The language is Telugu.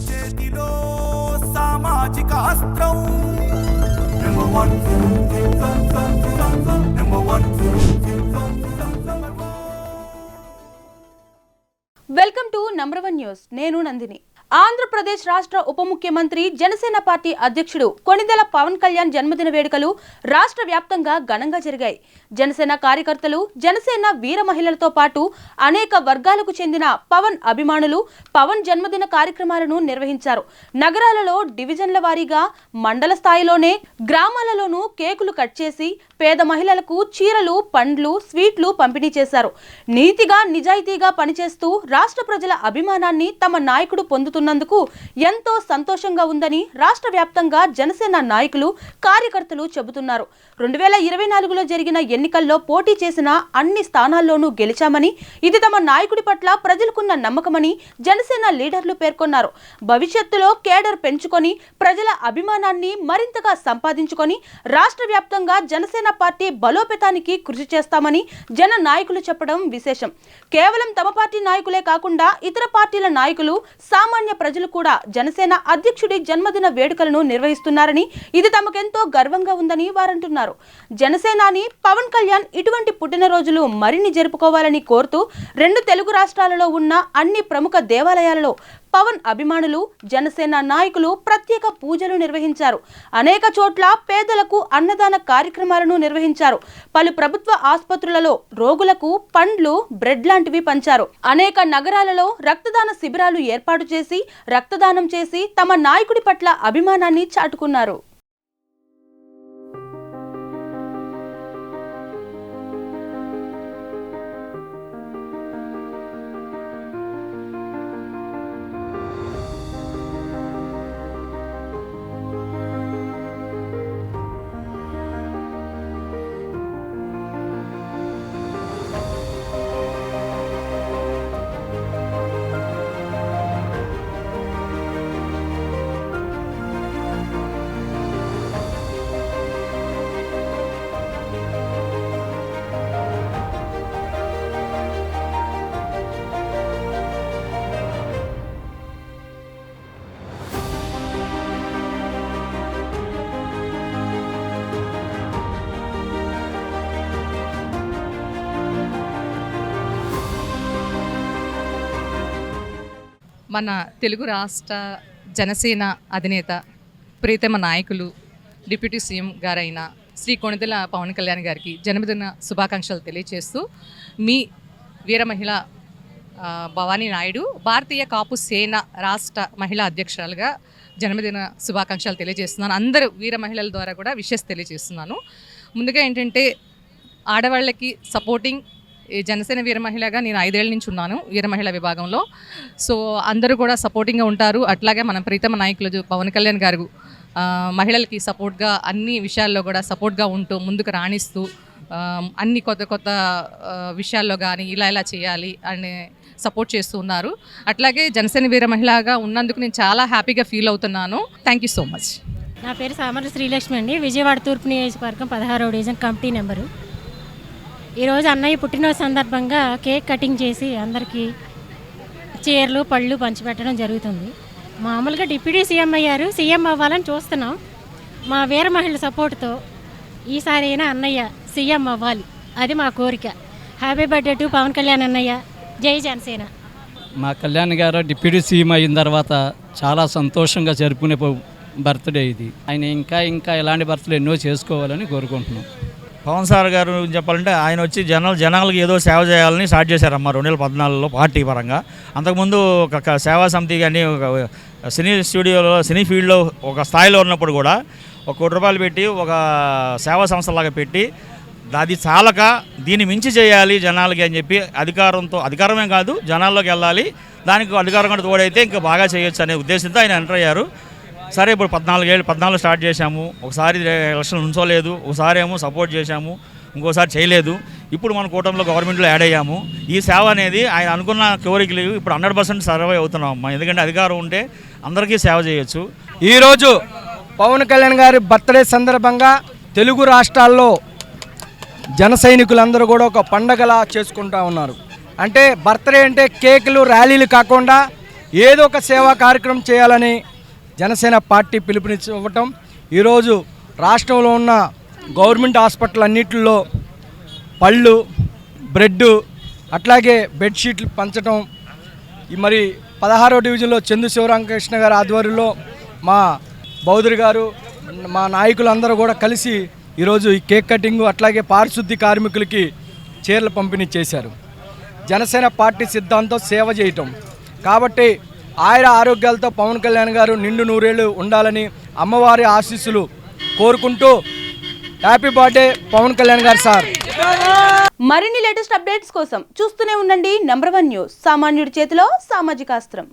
చేతిలో సామాజిక అస్త్రం number 1 welcome to number 1 news. నేను నందిని. ఆంధ్రప్రదేశ్ రాష్ట్ర ఉప ముఖ్యమంత్రి జనసేన పార్టీ అధ్యక్షుడు కొణిదెల పవన్ కళ్యాణ్ జన్మదిన వేడుకలు రాష్ట్ర వ్యాప్తంగా ఘనంగా జరిగాయి. జనసేన కార్యకర్తలు, జనసేన వీర మహిళలతో పాటు అనేక వర్గాలకు చెందిన పవన్ అభిమానులు పవన్ జన్మదిన కార్యక్రమాలను నిర్వహించారు. నగరాలలో డివిజన్ల వారీగా, మండల స్థాయిలోనే గ్రామాలలోనూ కేకులు కట్ చేసి పేద మహిళలకు చీరలు, పండ్లు, స్వీట్లు పంపిణీ చేశారు. నీతిగా, నిజాయితీగా పనిచేస్తూ రాష్ట్ర ప్రజల అభిమానాన్ని తమ నాయకుడు పొందుతున్నందుకు ఎంతో సంతోషంగా ఉందని రాష్ట్ర వ్యాప్తంగా జనసేన నాయకులు, కార్యకర్తలు చెబుతున్నారు. 2024లో జరిగిన ఎన్నికల్లో పోటీ చేసిన అన్ని స్థానాల్లోనూ గెలిచామని, ఇది తమ నాయకుడి పట్ల ప్రజలకున్న నమ్మకమని జనసేన లీడర్లు పేర్కొన్నారు. భవిష్యత్తులో కేడర్ పెంచుకొని ప్రజల అభిమానాన్ని మరింతగా సంపాదించుకొని రాష్ట్ర వ్యాప్తంగా జనసేన పార్టీ బలోపేతానికి కృషి చేస్తామని జన నాయకులు చెప్పడం విశేషం. కేవలం తమ పార్టీ నాయకులే కాకుండా ఇతర పార్టీల నాయకులు, సామాన్య ప్రజలు కూడా జనసేన అధ్యక్షుడి జన్మదిన వేడుకలను నిర్వహిస్తున్నారని, ఇది తమకెంతో గర్వంగా ఉందని వారంటున్నారు. జనసేనాని పవన్ కళ్యాణ్ ఇటువంటి పుట్టినరోజులు మరిన్ని జరుపుకోవాలని కోరుతూ 2 తెలుగు రాష్ట్రాలలో ఉన్న అన్ని ప్రముఖ దేవాలయాలలో పవన్ అభిమానులు, జనసేన నాయకులు ప్రత్యేక పూజలు నిర్వహించారు. అనేక చోట్ల పేదలకు అన్నదాన కార్యక్రమాలను నిర్వహించారు. పలు ప్రభుత్వ ఆసుపత్రులలో రోగులకు పండ్లు, బ్రెడ్ లాంటివి పంచారు. అనేక నగరాలలో రక్తదాన శిబిరాలు ఏర్పాటు చేసి రక్తదానం చేసి తమ నాయకుడి పట్ల అభిమానాన్ని చాటుకున్నారు. మన తెలుగు రాష్ట్ర జనసేన అధినేత, ప్రీతమ నాయకులు, డిప్యూటీ సీఎం గారైన శ్రీ కొణిదెల పవన్ కళ్యాణ్ గారికి జన్మదిన శుభాకాంక్షలు తెలియజేస్తూ, మీ వీర మహిళ భవానీ నాయుడు, భారతీయ కాపు సేన రాష్ట్ర మహిళా అధ్యక్షురాలుగా జన్మదిన శుభాకాంక్షలు తెలియజేస్తున్నాను. అందరూ వీర మహిళల ద్వారా కూడా విషెస్ తెలియజేస్తున్నాను. ముందుగా ఏంటంటే, ఆడవాళ్ళకి సపోర్టింగ్ ఈ జనసేన వీర మహిళగా నేను 5 ఏళ్ళ నుంచి ఉన్నాను వీర మహిళా విభాగంలో. సో అందరూ కూడా సపోర్టింగ్గా ఉంటారు. అట్లాగే మన ప్రీతమ నాయకులు పవన్ కళ్యాణ్ గారు మహిళలకి సపోర్ట్గా, అన్ని విషయాల్లో కూడా సపోర్ట్గా ఉంటూ ముందుకు రాణిస్తూ, అన్ని కొత్త కొత్త విషయాల్లో కానీ ఇలా చేయాలి అని సపోర్ట్ చేస్తూ ఉన్నారు. అట్లాగే జనసేన వీర మహిళగా ఉన్నందుకు నేను చాలా హ్యాపీగా ఫీల్ అవుతున్నాను. Thank you so much. నా పేరు సామర్ల శ్రీలక్ష్మి అండి. విజయవాడ తూర్పు నియోజకవర్గం 16వ డివిజన్ కమిటీ నెంబరు. ఈరోజు అన్నయ్య పుట్టినరోజు సందర్భంగా కేక్ కటింగ్ చేసి అందరికీ చీరలు, పళ్ళు పంచిపెట్టడం జరుగుతుంది. మామూలుగా డిప్యూటీ సీఎం అయ్యారు, సీఎం అవ్వాలని చూస్తున్నాం. మా వీర మహిళల సపోర్ట్తో ఈసారి అయినా అన్నయ్య సీఎం అవ్వాలి, అది మా కోరిక. Happy birthday to Pawan Kalyan అన్నయ్య. జై జనసేన. మా కళ్యాణ్ గారు డిప్యూటీ సీఎం అయిన తర్వాత చాలా సంతోషంగా జరుపుకునే బర్త్డే ఇది. ఆయన ఇంకా ఇలాంటి బర్త్డే ఎన్నో చేసుకోవాలని కోరుకుంటున్నాం. పవన్ సార్ గారు చెప్పాలంటే ఆయన వచ్చి జనాలకు ఏదో సేవ చేయాలని స్టార్ట్ చేశారమ్మా 2014లో పార్టీ పరంగా. అంతకుముందు ఒక సేవా సమితి కానీ ఒక సినీ స్టూడియోలో, సినీ ఫీల్డ్లో ఒక స్థాయిలో ఉన్నప్పుడు కూడా ₹1 కోటి పెట్టి ఒక సేవా సంస్థలాగా పెట్టి, అది చాలక దీన్ని మించి చేయాలి జనాలకి అని చెప్పి అధికారమే కాదు జనాల్లోకి వెళ్ళాలి, దానికి అధికారం కూడా తోడైతే ఇంకా బాగా చేయొచ్చు అనే ఉద్దేశంతో ఆయన ఎంటర్ అయ్యారు. సరే, ఇప్పుడు 14 స్టార్ట్ చేశాము. ఒకసారి ఎలక్షన్ ఉంచోలేదు, ఒకసారి ఏమో సపోర్ట్ చేశాము, ఇంకోసారి చేయలేదు. ఇప్పుడు మన కూటమిలో గవర్నమెంట్లో యాడ్ అయ్యాము. ఈ సేవ అనేది ఆయన అనుకున్న కోరికలు ఇప్పుడు 100% సర్వే అవుతున్నాం అమ్మా. ఎందుకంటే అధికారం ఉంటే అందరికీ సేవ చేయొచ్చు. ఈరోజు పవన్ కళ్యాణ్ గారి బర్త్డే సందర్భంగా తెలుగు రాష్ట్రాల్లో జన సైనికులందరూ కూడా ఒక పండగలా చేసుకుంటూ ఉన్నారు. అంటే బర్త్డే అంటే కేకులు, ర్యాలీలు కాకుండా ఏదో ఒక సేవా కార్యక్రమం చేయాలని జనసేన పార్టీ పిలుపునివ్వటం, ఈరోజు రాష్ట్రంలో ఉన్న గవర్నమెంట్ హాస్పిటల్ అన్నింటిలో పళ్ళు, బ్రెడ్, అట్లాగే బెడ్షీట్లు పంచడం, మరి 16వ డివిజన్లో చందు శివరామకృష్ణ గారి ఆధ్వర్యంలో మా బౌద్ధరి గారు, మా నాయకులందరూ కూడా కలిసి ఈరోజు ఈ కేక్ కటింగ్, అట్లాగే పారిశుద్ధ్య కార్మికులకి చీరలు పంపిణీ చేశారు. జనసేన పార్టీ సిద్ధాంతం సేవ చేయటం కాబట్టి ఆరోగ్యాలతో పవన్ కళ్యాణ్ గారు నిండు నూరేళ్లు ఉండాలని అమ్మవారి ఆశీస్సులు కోరుకుంటూ హ్యాపీ బర్త్డే పవన్ కళ్యాణ్ గారు సార్. మరిన్ని లేటెస్ట్ అప్డేట్స్ కోసం చూస్తూనే ఉండండి నంబర్ 1 న్యూస్. సామాన్యుడి చేతిలో సామాజిక అస్త్రం.